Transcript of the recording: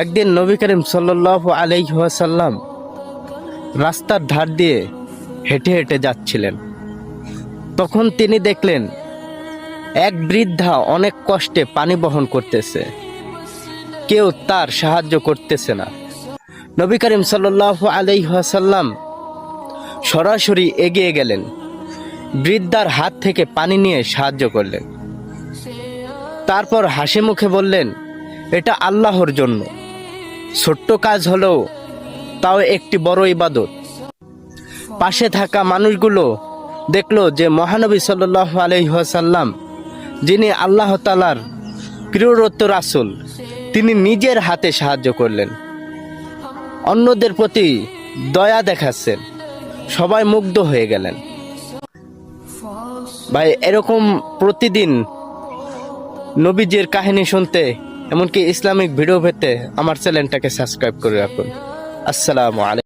একদিন নবী করিম সাল্লাল্লাহু আলাইহি ওয়াসাল্লাম রাস্তার ধার দিয়ে হেঁটে হেঁটে যাচ্ছিলেন। তখন তিনি দেখলেন এক বৃদ্ধা অনেক কষ্টে পানি বহন করতেছে, কেউ তার সাহায্য করতেছে না। নবী করিম সাল্লাল্লাহু আলাইহি ওয়াসাল্লাম সরাসরি এগিয়ে গেলেন, বৃদ্ধার হাত থেকে পানি নিয়ে সাহায্য করলেন। তারপর হাসি মুখে বললেন, এটা আল্লাহর জন্য, ছোট্ট কাজ হলেও তাও একটি বড় ইবাদত। পাশে থাকা মানুষগুলো দেখলো যে মহানবী সাল্লাল্লাহু আলাইহি ওয়াসাল্লাম, যিনি আল্লাহ তাআলার প্রিয়রত রাসূল, তিনি নিজের হাতে সাহায্য করলেন, অন্যদের প্রতি দয়া দেখাচ্ছেন। সবাই মুগ্ধ হয়ে গেলেন। ভাই, এরকম প্রতিদিন নবীজির কাহিনী শুনতে, এমনকি ইসলামিক ভিডিও পেতে আমার চ্যানেলটাকে সাবস্ক্রাইব করে রাখুন। আসসালামু আলাইকুম।